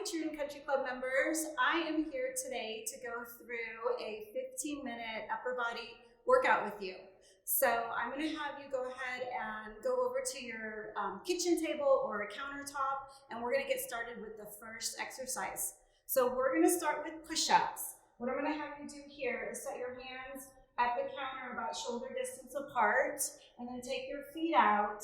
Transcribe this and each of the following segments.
Truon Country Club members. I am here today to go through a 15-minute upper body workout with you. So I'm going to have you go ahead and go over to your kitchen table or a countertop, and we're going to get started with the first exercise. So we're going to start with push-ups. What I'm going to have you do here is set your hands at the counter about shoulder distance apart, and then take your feet out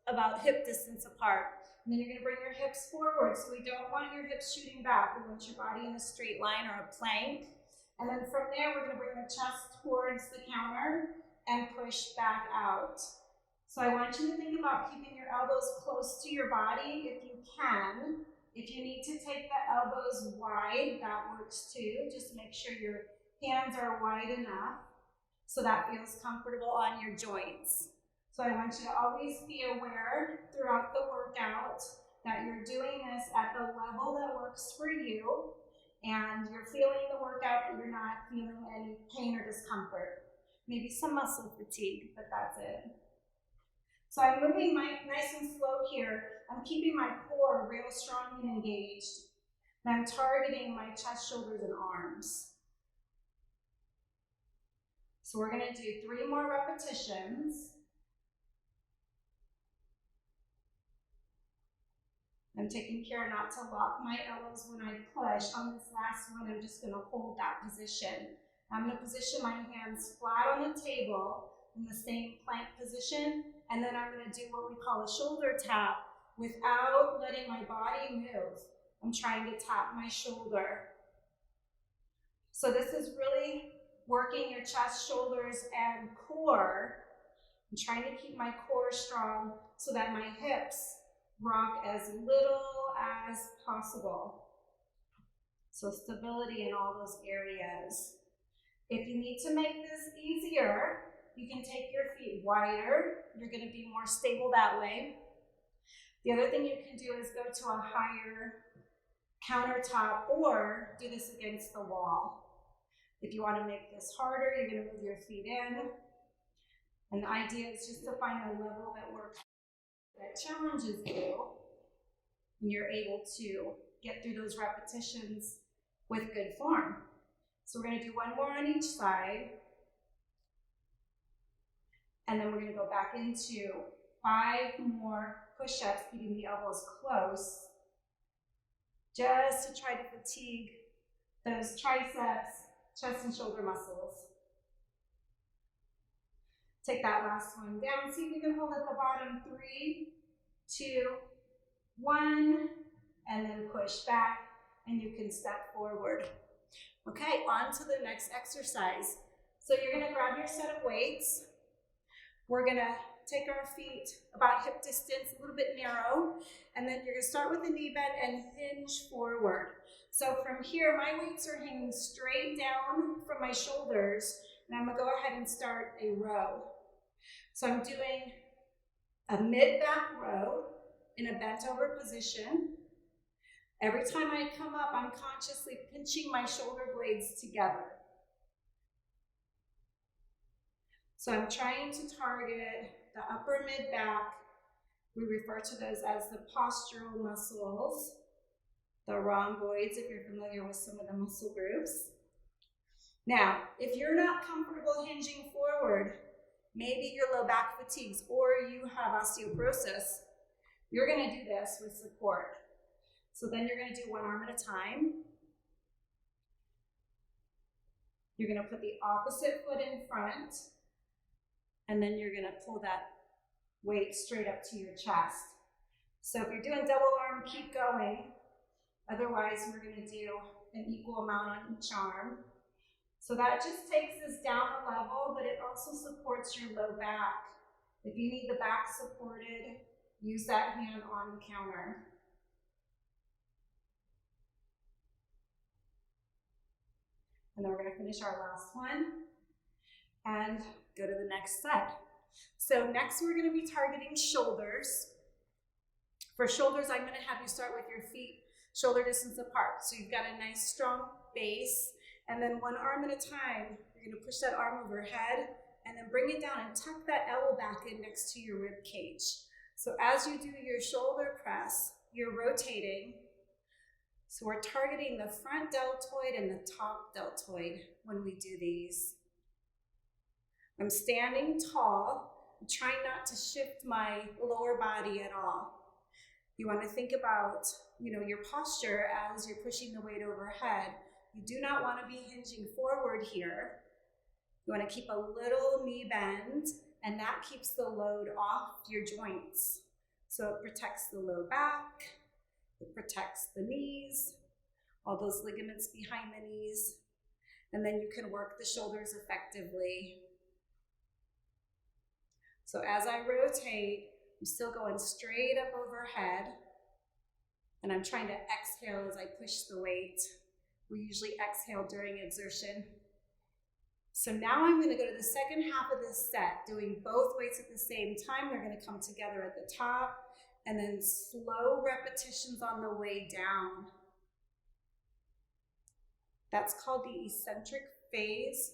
about hip distance apart. And then you're going to bring your hips forward. So we don't want your hips shooting back. We want your body in a straight line or a plank. And then from there, we're going to bring the chest towards the counter and push back out. So I want you to think about keeping your elbows close to your body if you can. If you need to take the elbows wide, that works too. Just make sure your hands are wide enough so that feels comfortable on your joints. So I want you to always be aware throughout the workout that you're doing this at the level that works for you, and you're feeling the workout, but you're not feeling any pain or discomfort. Maybe some muscle fatigue, but that's it. So I'm moving nice and slow here. I'm keeping my core real strong and engaged. And I'm targeting my chest, shoulders, and arms. So we're going to do 3 more repetitions. I'm taking care not to lock my elbows when I push. On this last one, I'm just going to hold that position. I'm going to position my hands flat on the table in the same plank position, and then I'm going to do what we call a shoulder tap without letting my body move. I'm trying to tap my shoulder. So this is really working your chest, shoulders, and core. I'm trying to keep my core strong so that my hips rock as little as possible. So stability in all those areas. If you need to make this easier, you can take your feet wider. You're going to be more stable that way. The other thing you can do is go to a higher countertop or do this against the wall. If you want to make this harder, you're going to move your feet in. And the idea is just to find a level that works, that challenges you, and you're able to get through those repetitions with good form. So we're going to do 1 more on each side, and then we're going to go back into 5 more push-ups, keeping the elbows close, just to try to fatigue those triceps, chest and shoulder muscles. Take that last one down. See if you can hold at the bottom. 3, 2, 1, and then push back, and you can step forward. Okay, on to the next exercise. So you're going to grab your set of weights. We're going to take our feet about hip distance, a little bit narrow, and then you're going to start with the knee bend and hinge forward. So from here, my weights are hanging straight down from my shoulders, and I'm going to go ahead and start a row. So I'm doing a mid-back row in a bent over position. Every time I come up, I'm consciously pinching my shoulder blades together. So I'm trying to target the upper mid-back. We refer to those as the postural muscles, the rhomboids, if you're familiar with some of the muscle groups. Now, if you're not comfortable hinging forward, maybe your low back fatigues or you have osteoporosis, you're going to do this with support. So then you're going to do 1 arm at a time. You're going to put the opposite foot in front, and then you're going to pull that weight straight up to your chest. So if you're doing double arm, keep going. Otherwise, we're going to do an equal amount on each arm. So that just takes us down a level, but it also supports your low back. If you need the back supported, use that hand on the counter. And then we're going to finish our last one and go to the next set. So next we're going to be targeting shoulders. For shoulders, I'm going to have you start with your feet shoulder distance apart. So you've got a nice strong base, and then 1 arm at a time, you're going to push that arm overhead and then bring it down and tuck that elbow back in next to your rib cage. So as you do your shoulder press, you're rotating So we're targeting the front deltoid and the top deltoid when we do these. I'm standing tall. I'm trying not to shift my lower body at all. You want to think about, your posture as you're pushing the weight overhead. You do not want to be hinging forward here. You want to keep a little knee bend, and that keeps the load off your joints. So it protects the low back, it protects the knees, all those ligaments behind the knees, and then you can work the shoulders effectively. So as I rotate, I'm still going straight up overhead, and I'm trying to exhale as I push the weight. We usually exhale during exertion. So now I'm going to go to the second half of this set, doing both weights at the same time. They're going to come together at the top, and then slow repetitions on the way down. That's called the eccentric phase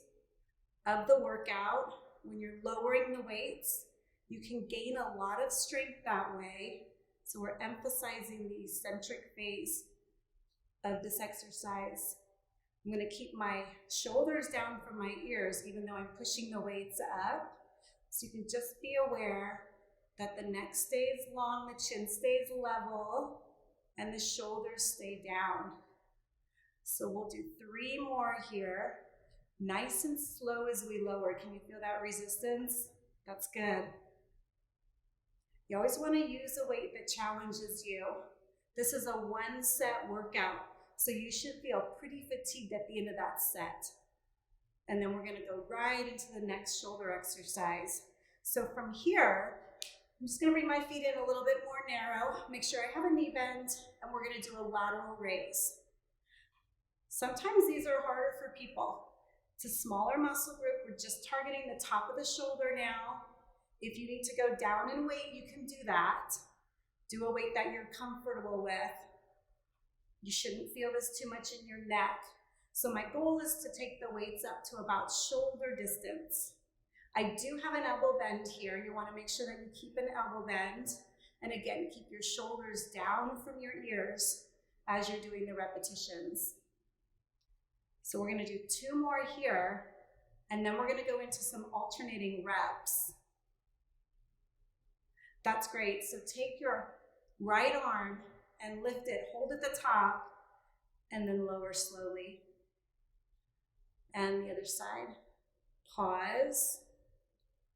of the workout. When you're lowering the weights, you can gain a lot of strength that way. So we're emphasizing the eccentric phase of this exercise. I'm going to keep my shoulders down from my ears, even though I'm pushing the weights up. So you can just be aware that the neck stays long, the chin stays level, and the shoulders stay down. So we'll do 3 more here. Nice and slow as we lower. Can you feel that resistance? That's good. You always want to use a weight that challenges you. This is a 1-set workout, so you should feel pretty fatigued at the end of that set. And then we're going to go right into the next shoulder exercise. So from here, I'm just going to bring my feet in a little bit more narrow, make sure I have a knee bend, and we're going to do a lateral raise. Sometimes these are harder for people. It's a smaller muscle group. We're just targeting the top of the shoulder now. If you need to go down in weight, you can do that. Do a weight that you're comfortable with. You shouldn't feel this too much in your neck. So my goal is to take the weights up to about shoulder distance. I do have an elbow bend here. You want to make sure that you keep an elbow bend. And again, keep your shoulders down from your ears as you're doing the repetitions. So we're going to do 2 more here, and then we're going to go into some alternating reps. That's great. So take your right arm and lift it, hold at the top, and then lower slowly. And the other side. Pause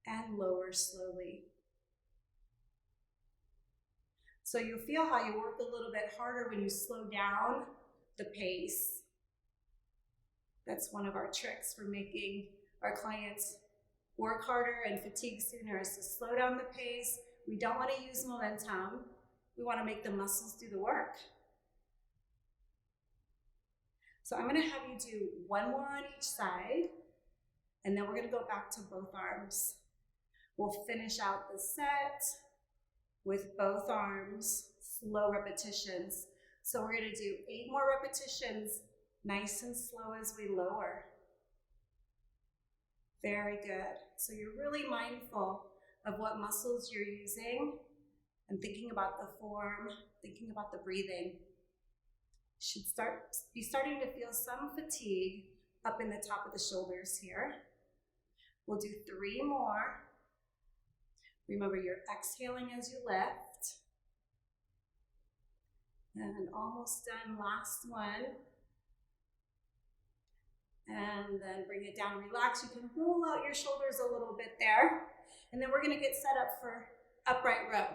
and lower slowly. So you'll feel how you work a little bit harder when you slow down the pace. That's one of our tricks for making our clients work harder and fatigue sooner, is to slow down the pace. We don't want to use momentum. We want to make the muscles do the work. So I'm going to have you do 1 more on each side, and then we're going to go back to both arms. We'll finish out the set with both arms, slow repetitions. So we're going to do 8 more repetitions, nice and slow as we lower. Very good. So you're really mindful of what muscles you're using and thinking about the form, thinking about the breathing. Should be starting to feel some fatigue up in the top of the shoulders here. We'll do 3 more. Remember, you're exhaling as you lift. And almost done, last one. And then bring it down, relax. You can roll out your shoulders a little bit there. And then we're gonna get set up for upright row.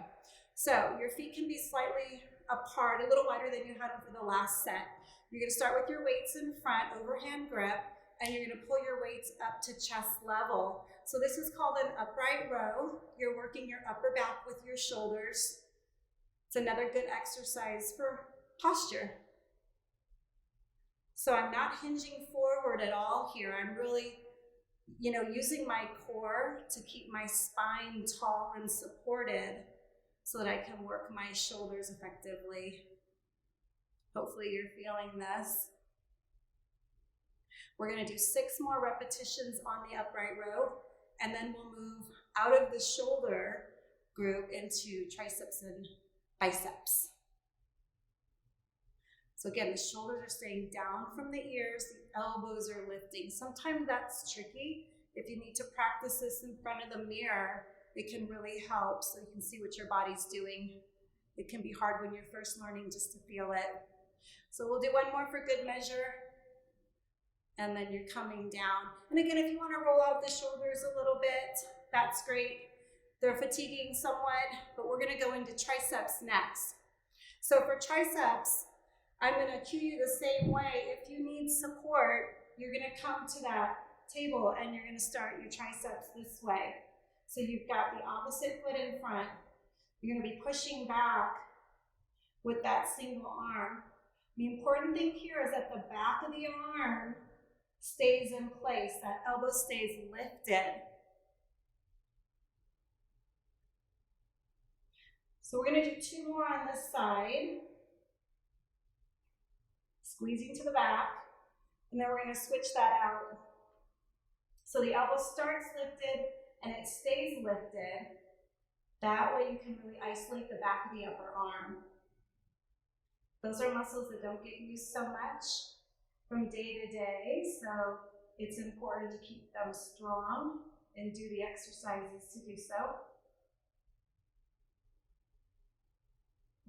So your feet can be slightly apart, a little wider than you had them for the last set. You're gonna start with your weights in front, overhand grip, and you're gonna pull your weights up to chest level. So this is called an upright row. You're working your upper back with your shoulders. It's another good exercise for posture. So I'm not hinging forward at all here. I'm really, using my core to keep my spine tall and supported so that I can work my shoulders effectively. Hopefully you're feeling this. We're going to do 6 more repetitions on the upright row, and then we'll move out of the shoulder group into triceps and biceps. So again, the shoulders are staying down from the ears, the elbows are lifting. Sometimes that's tricky. If you need to practice this in front of the mirror, it can really help so you can see what your body's doing. It can be hard when you're first learning just to feel it. So we'll do one more for good measure. And then you're coming down. And again, if you want to roll out the shoulders a little bit, that's great. They're fatiguing somewhat, but we're going to go into triceps next. So for triceps, I'm going to cue you the same way. If you need support, you're going to come to that table and you're going to start your triceps this way. So you've got the opposite foot in front. You're going to be pushing back with that single arm. The important thing here is that the back of the arm stays in place. That elbow stays lifted. So we're going to do 2 more on this side. Squeezing to the back, and then we're going to switch that out. So the elbow starts lifted and it stays lifted. That way you can really isolate the back of the upper arm. Those are muscles that don't get used so much from day to day, so it's important to keep them strong and do the exercises to do so.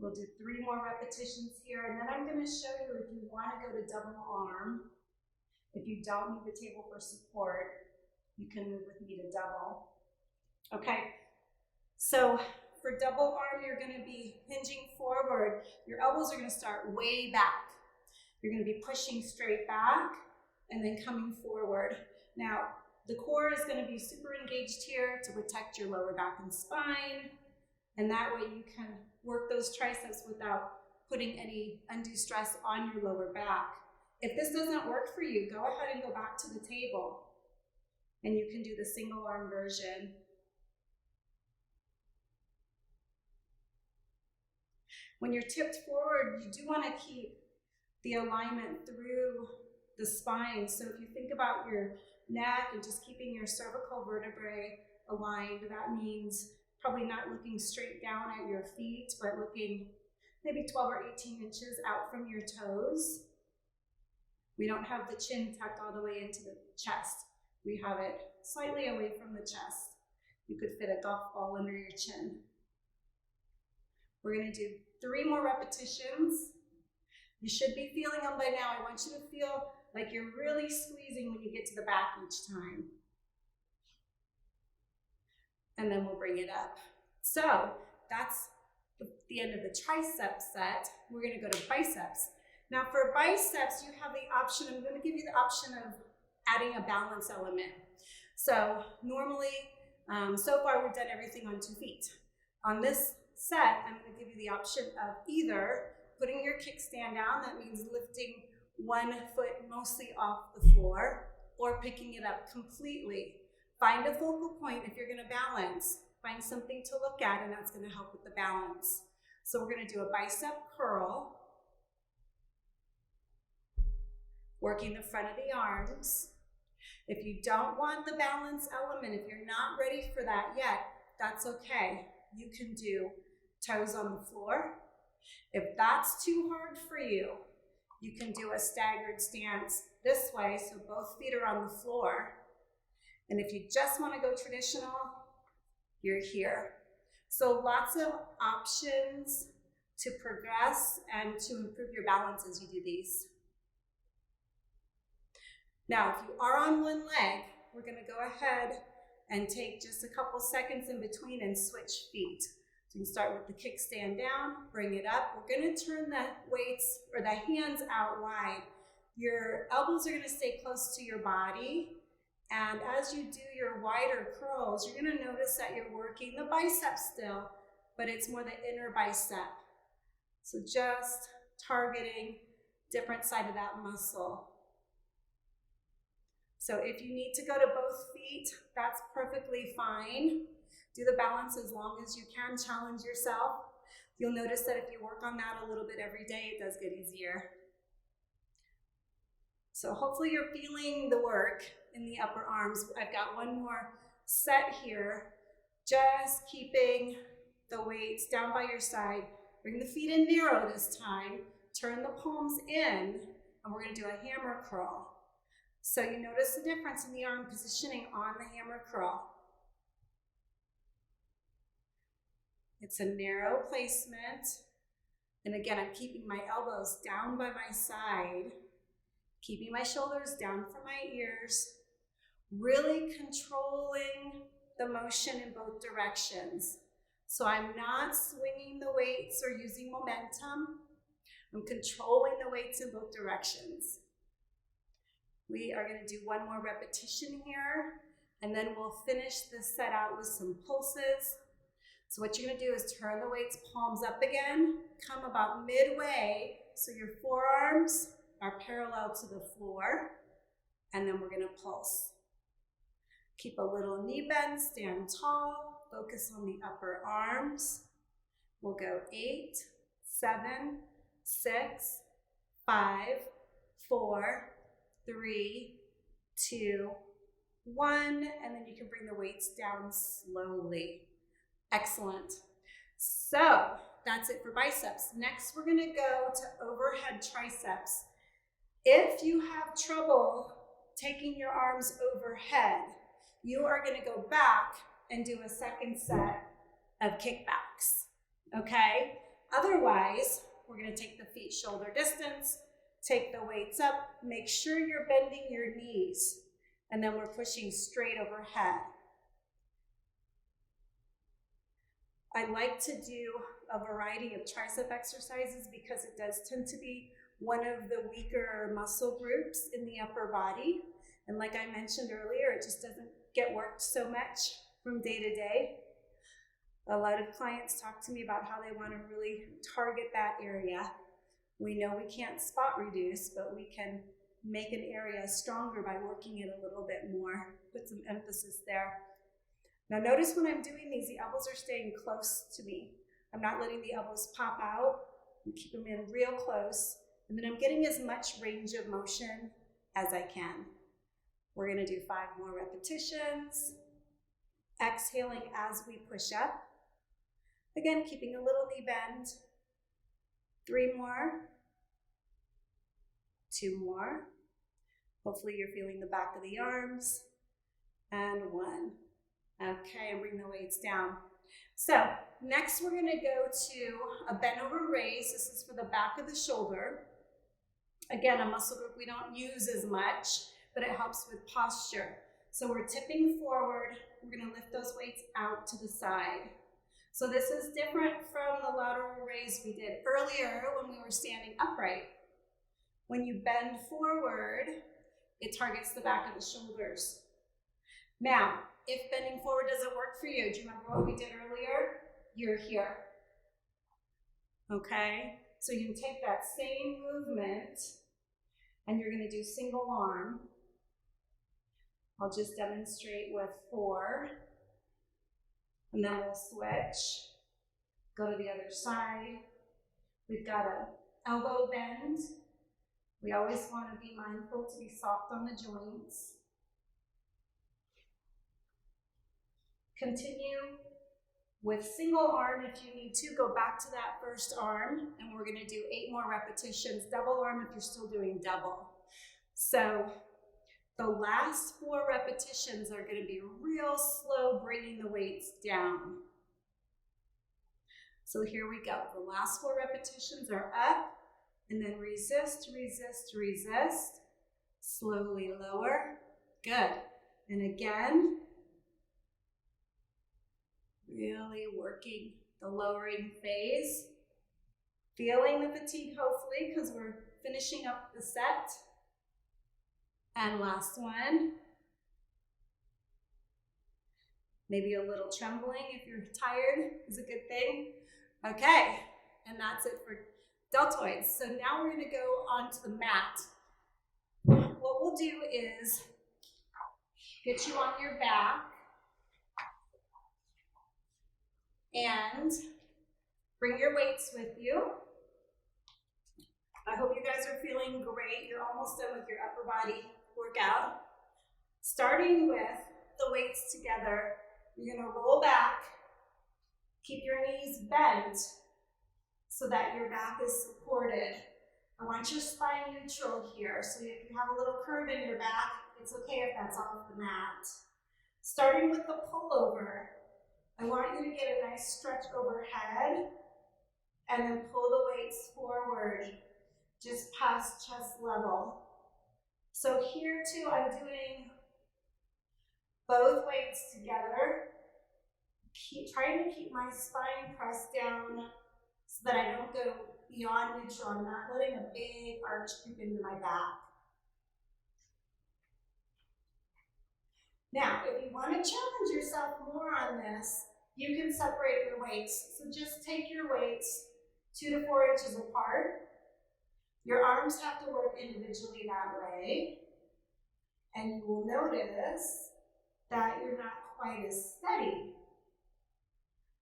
We'll do 3 more repetitions here, and then I'm going to show you if you want to go to double arm. If you don't need the table for support, you can move with me to double. Okay, so for double arm, you're going to be hinging forward. Your elbows are going to start way back. You're going to be pushing straight back and then coming forward. Now, the core is going to be super engaged here to protect your lower back and spine, and that way you can work those triceps without putting any undue stress on your lower back. If this doesn't work for you, go ahead and go back to the table and you can do the single arm version. When you're tipped forward, you do want to keep the alignment through the spine. So if you think about your neck and just keeping your cervical vertebrae aligned, that means probably not looking straight down at your feet, but looking maybe 12 or 18 inches out from your toes. We don't have the chin tucked all the way into the chest. We have it slightly away from the chest. You could fit a golf ball under your chin. We're going to do 3 more repetitions. You should be feeling them by now. I want you to feel like you're really squeezing when you get to the back each time. And then we'll bring it up. So that's the end of the tricep set. We're going to go to biceps. Now for biceps, you have the option, I'm going to give you the option of adding a balance element. So normally, so far we've done everything on 2 feet. On this set, I'm going to give you the option of either putting your kickstand down, that means lifting one foot mostly off the floor, or picking it up completely. Find a focal point if you're going to balance. Find something to look at, and that's going to help with the balance. So we're going to do a bicep curl, working the front of the arms. If you don't want the balance element, if you're not ready for that yet, that's okay. You can do toes on the floor. If that's too hard for you, you can do a staggered stance this way, so both feet are on the floor. And if you just want to go traditional, you're here. So lots of options to progress and to improve your balance as you do these. Now, if you are on one leg, we're going to go ahead and take just a couple seconds in between and switch feet. So you can start with the kickstand down, bring it up. We're going to turn the weights or the hands out wide. Your elbows are going to stay close to your body. And as you do your wider curls, you're going to notice that you're working the bicep still, but it's more the inner bicep. So just targeting different side of that muscle. So if you need to go to both feet, that's perfectly fine. Do the balance as long as you can, challenge yourself. You'll notice that if you work on that a little bit every day, it does get easier. So hopefully you're feeling the work in the upper arms. I've got one more set here. Just keeping the weights down by your side. Bring the feet in narrow this time. turn the palms in, and we're gonna do a hammer curl. So you notice the difference in the arm positioning on the hammer curl. It's a narrow placement. And again, I'm keeping my elbows down by my side, keeping my shoulders down from my ears, really controlling the motion in both directions. So I'm not swinging the weights or using momentum. I'm controlling the weights in both directions. We are going to do one more repetition here, and then we'll finish this set out with some pulses. So what you're going to do is turn the weights palms up again, come about midway so your forearms are parallel to the floor, and then we're going to pulse. Keep a little knee bend, stand tall, focus on the upper arms. We'll go 8, 7, 6, 5, 4, 3, 2, 1, and then you can bring the weights down slowly. Excellent. So that's it for biceps. Next, we're going to go to overhead triceps. If you have trouble taking your arms overhead, you are going to go back and do a second set of kickbacks. Okay? Otherwise, we're going to take the feet shoulder distance, take the weights up, make sure you're bending your knees, and then we're pushing straight overhead. I like to do a variety of tricep exercises because it does tend to be one of the weaker muscle groups in the upper body. And like I mentioned earlier, it just doesn't get worked so much from day to day. A lot of clients talk to me about how they want to really target that area. We know we can't spot reduce, but we can make an area stronger by working it a little bit more, put some emphasis there. Now notice when I'm doing these, the elbows are staying close to me. I'm not letting the elbows pop out. I'm keeping them in real close. And then I'm getting as much range of motion as I can. We're gonna do 5 more repetitions. Exhaling as we push up. Again, keeping a little knee bend. 3 more. 2 more. Hopefully you're feeling the back of the arms. And 1. Okay, and bring the weights down. So next we're gonna go to a bent over raise. This is for the back of the shoulder. Again, a muscle group we don't use as much, but it helps with posture. So we're tipping forward. We're gonna lift those weights out to the side. So this is different from the lateral raise we did earlier when we were standing upright. When you bend forward, it targets the back of the shoulders. Now, if bending forward doesn't work for you, do you remember what we did earlier? You're here. Okay? So you can take that same movement and you're going to do single arm. I'll just demonstrate with 4. And then we'll switch. Go to the other side. We've got an elbow bend. We always want to be mindful to be soft on the joints. Continue with single arm if you need to. Go back to that first arm, and we're going to do 8 more repetitions. Double arm if you're still doing double. So the last 4 repetitions are going to be real slow, bringing the weights down. So here we go. The last 4 repetitions are up, and then resist, resist, resist. Slowly lower. Good. And again. Really working the lowering phase. Feeling the fatigue, hopefully, because we're finishing up the set. And last one. Maybe a little trembling if you're tired is a good thing. Okay, and that's it for deltoids. So now we're going to go onto the mat. What we'll do is get you on your back. And bring your weights with you. I hope you guys are feeling great. You're almost done with your upper body workout. Starting with the weights together, you're going to roll back. Keep your knees bent so that your back is supported. I want your spine neutral here. So if you have a little curve in your back, it's okay if that's off the mat. Starting with the pullover, I want you to get a nice stretch overhead and then pull the weights forward, just past chest level. So here too, I'm doing both weights together. Trying to keep my spine pressed down so that I don't go beyond neutral. I'm not letting a big arch creep into my back. Now, if you want to challenge yourself more on this, you can separate your weights. So just take your weights 2 to 4 inches apart. Your arms have to work individually that way. And you will notice that you're not quite as steady.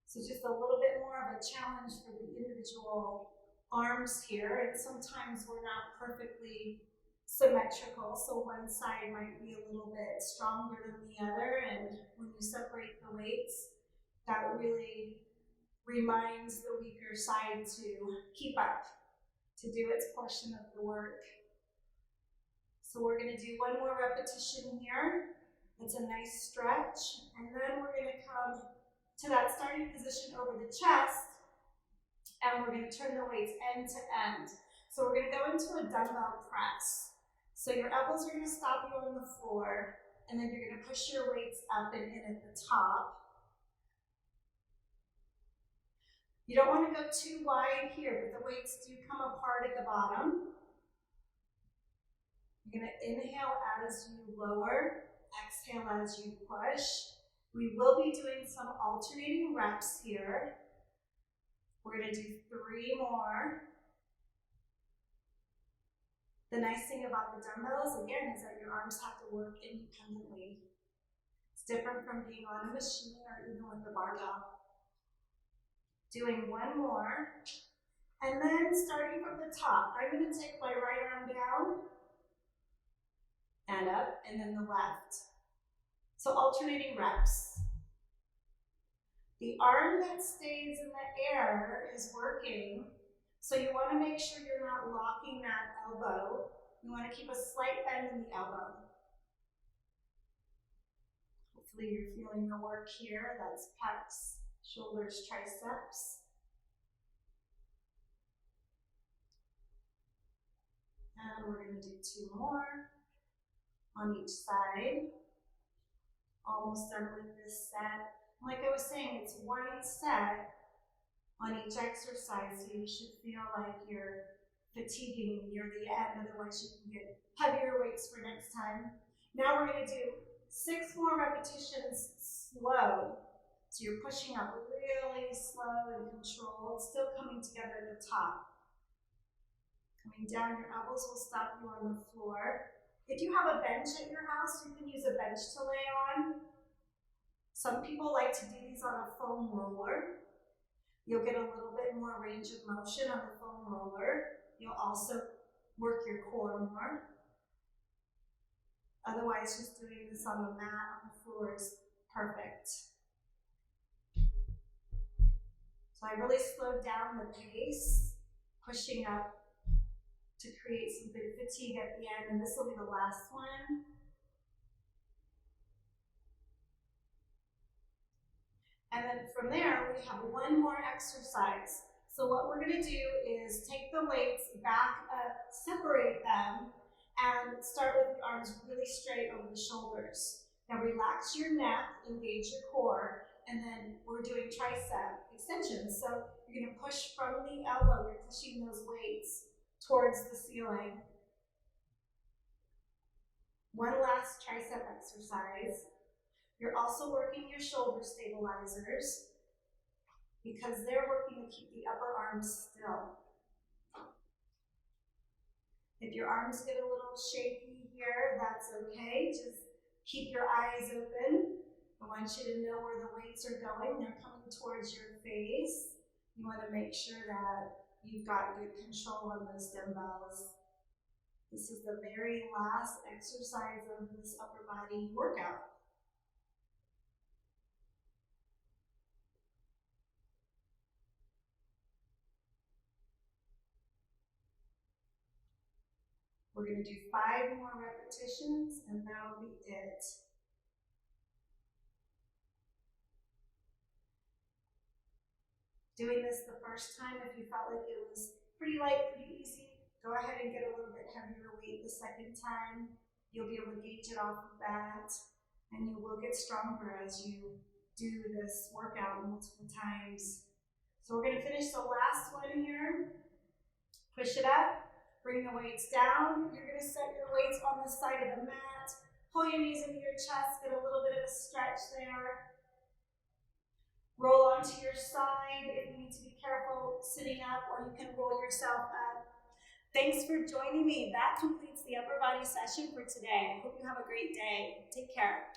So just a little bit more of a challenge for the individual arms here. And sometimes we're not perfectly symmetrical, so one side might be a little bit stronger than the other, and when you separate the weights, that really reminds the weaker side to keep up, to do its portion of the work. So we're going to do one more repetition here. It's a nice stretch, and then we're going to come to that starting position over the chest, and we're going to turn the weights end to end. So we're going to go into a dumbbell press. So your elbows are going to stop you on the floor, and then you're going to push your weights up and in at the top. You don't want to go too wide here, but the weights do come apart at the bottom. You're going to inhale as you lower, exhale as you push. We will be doing some alternating reps here. We're going to do 3 more. The nice thing about the dumbbells, again, is that your arms have to work independently. It's different from being on a machine or even with the barbell. Doing 1 more. And then starting from the top, I'm going to take my right arm down and up, and then the left. So alternating reps. The arm that stays in the air is working. So you want to make sure you're not locking that elbow. You want to keep a slight bend in the elbow. Hopefully you're feeling the work here. That's pecs, shoulders, triceps. And we're going to do 2 more on each side. Almost done with this set. Like I was saying, it's 1 set on each exercise, so you should feel like you're fatiguing near the end, otherwise you can get heavier weights for next time. Now we're going to do 6 more repetitions slow. So you're pushing up really slow and controlled, still coming together at the top. Coming down, your elbows will stop you on the floor. If you have a bench at your house, you can use a bench to lay on. Some people like to do these on a foam roller. You'll get a little bit more range of motion on the foam roller. You'll also work your core more. Otherwise, just doing this on the mat on the floor is perfect. So I really slowed down the pace, pushing up to create some good fatigue at the end, and this will be the last one. And then from there, we have 1 more exercise. So what we're going to do is take the weights back up, separate them, and start with the arms really straight over the shoulders. Now relax your neck, engage your core, and then we're doing tricep extensions. So you're going to push from the elbow, you're pushing those weights towards the ceiling. 1 last tricep exercise. You're also working your shoulder stabilizers because they're working to keep the upper arms still. If your arms get a little shaky here, that's okay. Just keep your eyes open. I want you to know where the weights are going. They're coming towards your face. You want to make sure that you've got good control on those dumbbells. This is the very last exercise of this upper body workout. We're gonna do 5 more repetitions and that'll be it. Doing this the first time, if you felt like it was pretty light, pretty easy, go ahead and get a little bit heavier weight the second time. You'll be able to gauge it off of that, and you will get stronger as you do this workout multiple times. So we're gonna finish the last one here. Push it up, bring the weights down. You're gonna set your weights on the side of the mat. Pull your knees into your chest, get a little bit of a stretch there. Roll onto your side if you need to be careful sitting up, or you can roll yourself up. Thanks for joining me. That completes the upper body session for today. I hope you have a great day. Take care.